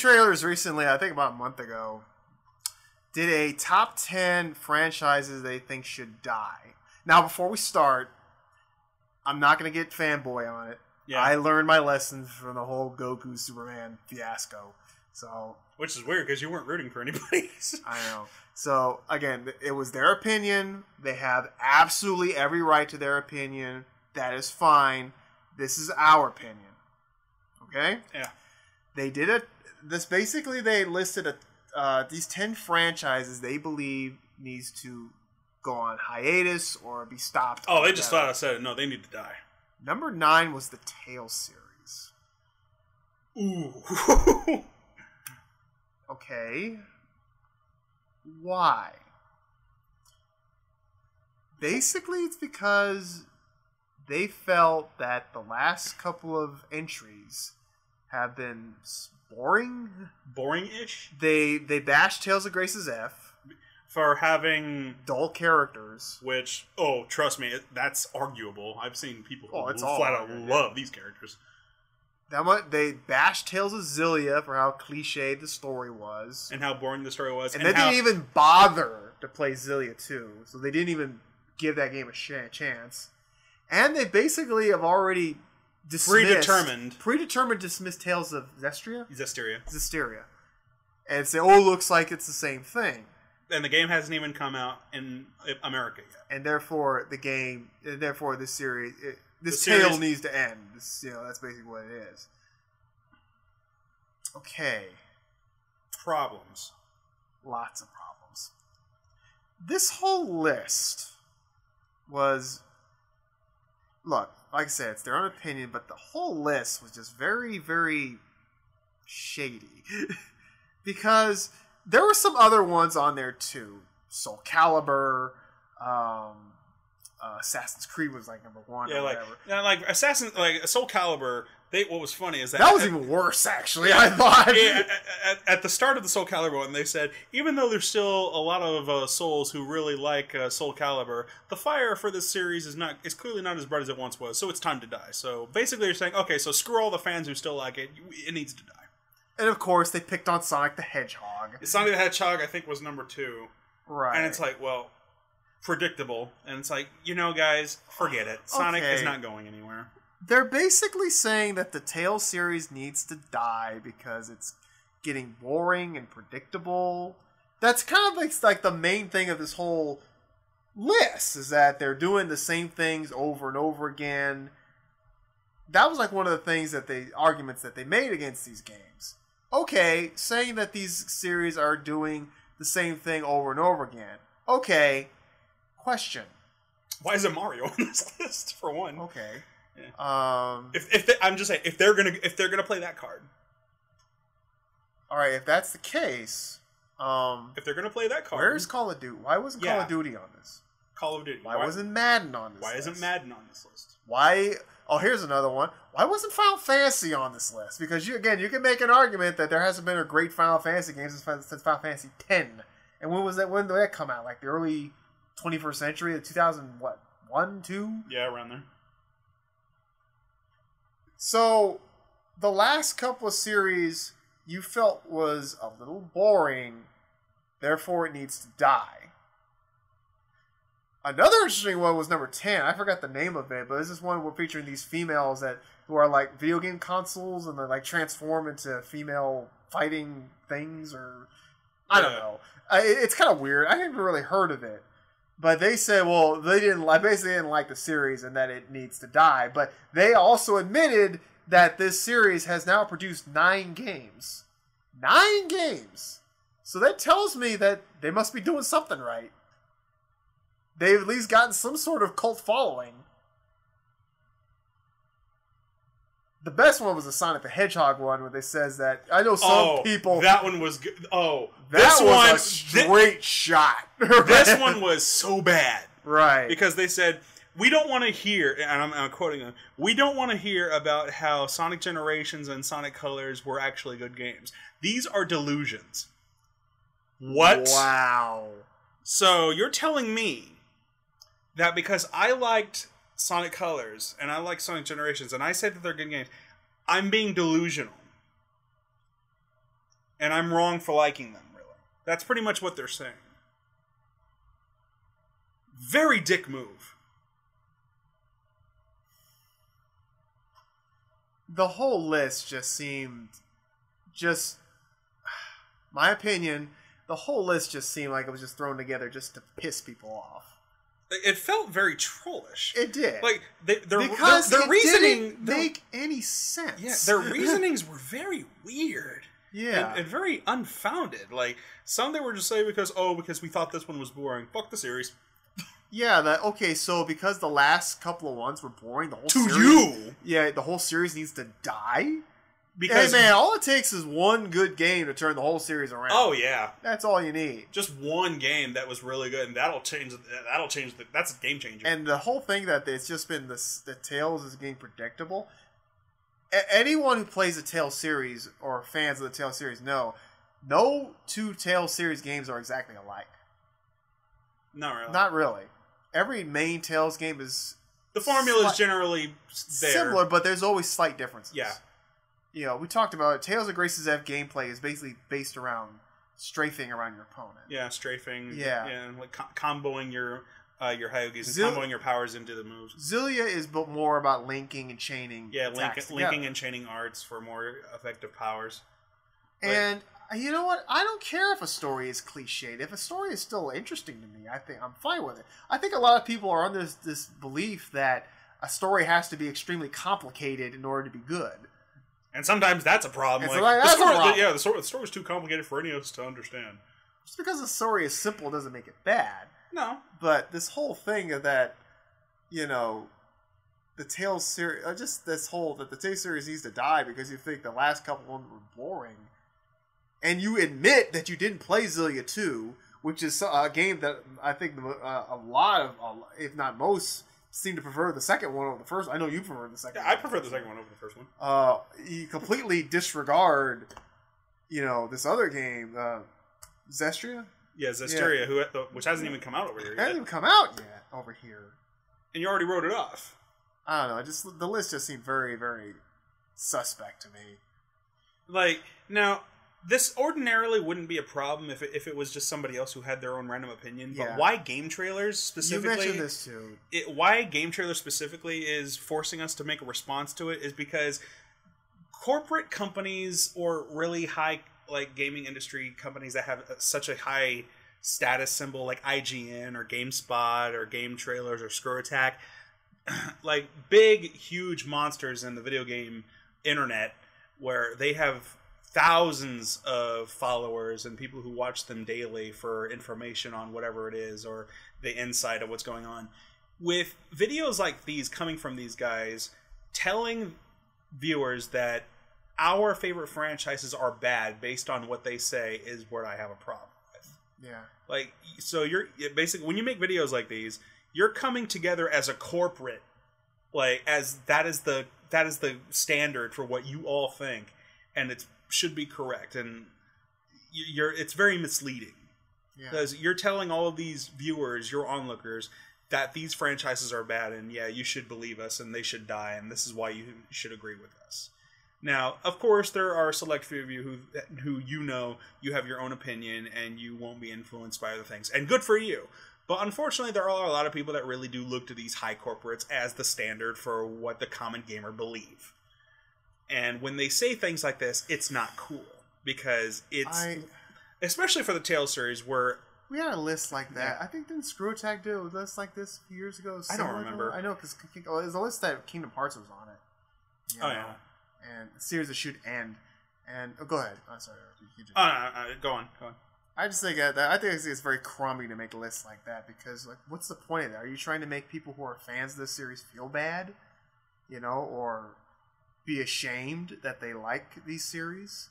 GameTrailers recently, I think about a month ago, did a top 10 franchises they think should die. Now, before we start, I'm not going to get fanboy on it. Yeah. I learned my lessons from the whole Goku Superman fiasco. So, which is weird because you weren't rooting for anybody. I know. So, again, it was their opinion. They have absolutely every right to their opinion. That is fine. This is our opinion. Okay? Yeah. They did it. This basically, they listed these 10 franchises they believe needs to go on hiatus or be stopped. Oh, they just thought I said it. No, they need to die. Number 9 was the Tales series. Ooh. Okay. Why? Basically, it's because they felt that the last couple of entries have been boring. Boring-ish? They bashed Tales of Grace's F. For having... dull characters. Which, trust me, that's arguable. I've seen people who flat out love these characters. They bashed Tales of Xillia for how cliched the story was. And how boring the story was. And they didn't even bother to play Xillia 2. So they didn't even give that game a chance. And they basically have already predetermined dismissed Tales of Zestiria. And say, looks like it's the same thing. And the game hasn't even come out in America yet. And therefore, this series... This tale needs to end. That's basically what it is. Okay. Problems. Lots of problems. This whole list was... Look, like I said, it's their own opinion, but the whole list was just very, very shady. Because there were some other ones on there, too. Soul Calibur, Assassin's Creed was like number 1 or whatever. Soul Calibur, what was funny is that was even worse, actually, I thought. At the start of the Soul Calibur one, they said, even though there's still a lot of souls who really like Soul Calibur, the fire for this series is clearly not as bright as it once was, so it's time to die. So basically they're saying, okay, so screw all the fans who still like it, it needs to die. And of course, they picked on Sonic the Hedgehog. Sonic the Hedgehog, I think, was number 2. Right. And it's like, predictable, and it's like, guys, forget it. Sonic is not going anywhere. They're basically saying that the Tales series needs to die because it's getting boring and predictable. That's kind of like the main thing of this whole list, is that they're doing the same things over and over again. That was like one of the arguments that they made against these games. Okay, saying that these series are doing the same thing over and over again. Okay. Question: why is it Mario on this list? For one, okay. Yeah. I'm just saying, if they're gonna play that card, all right. If that's the case, if they're gonna play that card, where's Call of Duty? Why wasn't Call of Duty on this? Call of Duty. Why wasn't Madden on this? Why isn't Madden on this list? Why? Oh, here's another one. Why wasn't Final Fantasy on this list? Because you can make an argument that there hasn't been a great Final Fantasy game since Final Fantasy X. And when was that? When did that come out? Like the early 21st century, 2001, 2? Yeah, around there. So, the last couple of series you felt was a little boring, therefore it needs to die. Another interesting one was number 10. I forgot the name of it, but this is one we're featuring these females who are like video game consoles, and they like transform into female fighting things, or I don't know. It's kind of weird. I haven't really heard of it. But they said, they didn't like the series and that it needs to die. But they also admitted that this series has now produced 9 games. 9 games! So that tells me that they must be doing something right. They've at least gotten some sort of cult following. The best one was the Sonic the Hedgehog one, where they says that I know some people. That one was good. Oh, that was a straight shot. This one was so bad, right? Because they said we don't want to hear, and I'm quoting them. We don't want to hear about how Sonic Generations and Sonic Colors were actually good games. These are delusions. What? Wow. So you're telling me that because I liked Sonic Colors and I like Sonic Generations and I say that they're good games, I'm being delusional. And I'm wrong for liking them, really. That's pretty much what they're saying. Very dick move. The whole list just seemed... my opinion, the whole list just seemed like it was just thrown together just to piss people off. It felt very trollish. It did. Like, their reasoning didn't make any sense. Yeah, their reasonings were very weird. Yeah. And very unfounded. Like, some they were just saying because we thought this one was boring. Fuck the series. Yeah, so because the last couple of ones were boring, the whole series... To you! Yeah, the whole series needs to die? Because, hey man, all it takes is one good game to turn the whole series around. Oh yeah, that's all you need. Just one game that was really good, and that'll change. That's a game changer. And the whole thing that it's just been the Tales is getting predictable. Anyone who plays the Tales series or fans of the Tales series know, no two Tales series games are exactly alike. Not really. Not really. Every main Tales game is the formula is generally there. Similar, but there's always slight differences. Yeah. You know, we talked about it. Tales of Grace's F gameplay is basically based around strafing around your opponent. Yeah, strafing. Yeah. And like comboing your Hyugis and comboing your powers into the moves. Zillia is more about linking and chaining. Yeah, linking and chaining arts for more effective powers. And you know what? I don't care if a story is cliched. If a story is still interesting to me, I think I'm fine with it. I think a lot of people are under this belief that a story has to be extremely complicated in order to be good. And sometimes that's a problem. The story's too complicated for any of us to understand. Just because the story is simple doesn't make it bad. No. But this whole thing of that, you know, the Tales series, just this whole, that the Tales series needs to die because you think the last couple ones were boring. And you admit that you didn't play Zillia 2, which is a game that I think a lot of, if not most, seem to prefer the second one over the first. I know you prefer the second one. I prefer the second one over the first one. You completely disregard, you know, this other game, Zestria? Yeah, Zestiria, which hasn't even come out over here yet. Hasn't even come out yet over here. And you already wrote it off. I don't know. The list just seemed very, very suspect to me. Like, now... This ordinarily wouldn't be a problem if it was just somebody else who had their own random opinion. But why GameTrailers specifically? You mentioned this too. Why GameTrailers specifically is forcing us to make a response to it is because corporate companies or really high gaming industry companies that have such a high status symbol like IGN or GameSpot or GameTrailers or ScrewAttack, like big huge monsters in the video game internet where they have thousands of followers and people who watch them daily for information on whatever it is or the insight of what's going on. With videos like these coming from these guys telling viewers that our favorite franchises are bad based on what they say is where I have a problem with. Yeah. Like, so you're basically, when you make videos like these, you're coming together as a corporate, like, as that is the standard for what you all think, and it should be correct, and it's very misleading because you're telling all of these viewers, your onlookers, that these franchises are bad, and you should believe us, and they should die, and this is why you should agree with us. Now, of course, there are a select few of you who you have your own opinion, and you won't be influenced by other things, and good for you. But unfortunately, there are a lot of people that really do look to these high corporates as the standard for what the common gamer believe. And when they say things like this, it's not cool because especially for the Tales series where we had a list like that. I think didn't ScrewAttack do a list like this a few years ago? I don't remember. I know because there's a list that Kingdom Hearts was on it. Yeah, and a series that should end. And go ahead. I'm sorry. Go on. I just think I think it's very crummy to make lists like that because what's the point of that? Are you trying to make people who are fans of this series feel bad, or be ashamed that they like these series,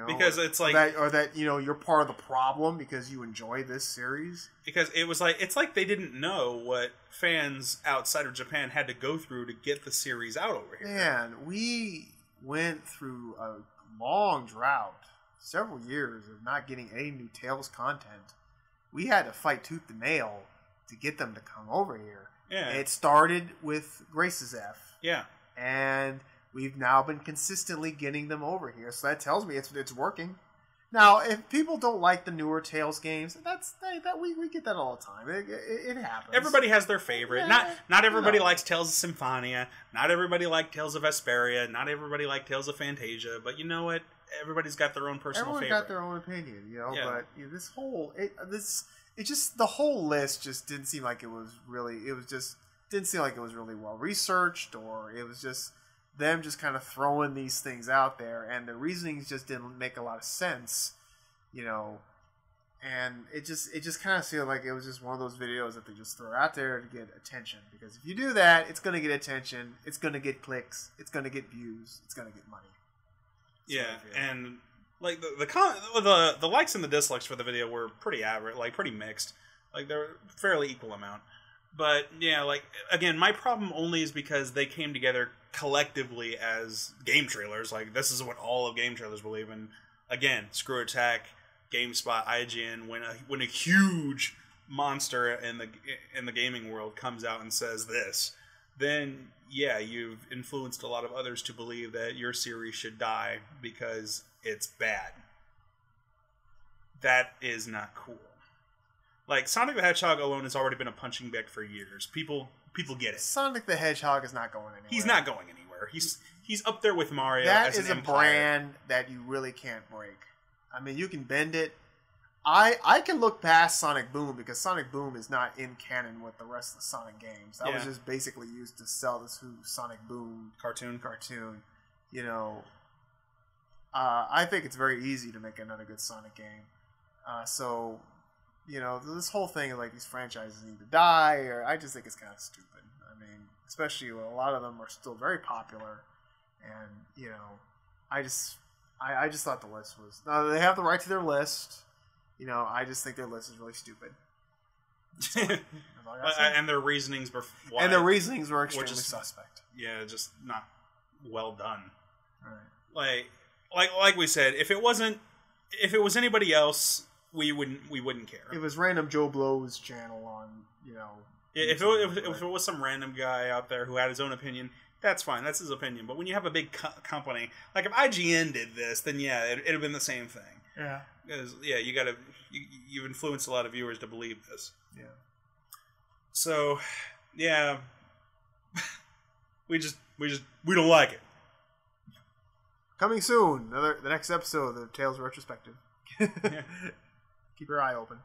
because it's like that you're part of the problem because you enjoy this series. Because it was like it's like they didn't know what fans outside of Japan had to go through to get the series out over here. Man, we went through a long drought, several years of not getting any new Tales content. We had to fight tooth and nail to get them to come over here. Yeah, it started with Grace's F. Yeah. And we've now been consistently getting them over here, so that tells me it's working. Now, if people don't like the newer Tales games, we get that all the time. It happens. Everybody has their favorite. Yeah, not everybody likes Tales of Symphonia. Not everybody likes Tales of Vesperia. Not everybody likes Tales of Fantasia. But you know what? Everybody's got their own personal favorite. Everyone got their own opinion, you know. Yeah. But you know, the whole list just didn't seem like it was really. Didn't seem like it was really well researched, or it was just them just kind of throwing these things out there, and the reasonings just didn't make a lot of sense, you know. And it just kind of seemed like it was just one of those videos that they just throw out there to get attention. Because if you do that, it's going to get attention, it's going to get clicks, it's going to get views, it's going to get money. Yeah, and like the likes and the dislikes for the video were pretty average, like pretty mixed. Like they're fairly equal amount. But yeah, like again, my problem only is because they came together collectively as GameTrailers. Like this is what all of GameTrailers believe in. Again, Screw Attack, GameSpot, IGN, when a huge monster in the gaming world comes out and says this, then yeah, you've influenced a lot of others to believe that your series should die because it's bad. That is not cool. Like, Sonic the Hedgehog alone has already been a punching bag for years. People get it. Sonic the Hedgehog is not going anywhere. He's not going anywhere. He's up there with Mario that as is an a empire. brand that you really can't break. I mean, you can bend it. I can look past Sonic Boom because Sonic Boom is not in canon with the rest of the Sonic games. That was just basically used to sell this Sonic Boom cartoon. You know, I think it's very easy to make another good Sonic game. So, you know, this whole thing of like these franchises need to die, or I just think it's kind of stupid. I mean, especially when a lot of them are still very popular, and you know, I just thought the list was. They have the right to their list. You know, I just think their list is really stupid. And their reasonings were why, and their reasonings were extremely suspect. Yeah, just not well done. Right. Like we said, if it was anybody else, we wouldn't care. If it was random Joe Blow's channel on, you know, if it was some random guy out there who had his own opinion, that's fine. That's his opinion. But when you have a big company, like if IGN did this, then yeah, it'd have been the same thing. Yeah. Because yeah, you've influenced a lot of viewers to believe this. Yeah. So, yeah, we don't like it. Coming soon, the next episode of the Tales Retrospective. Keep your eye open.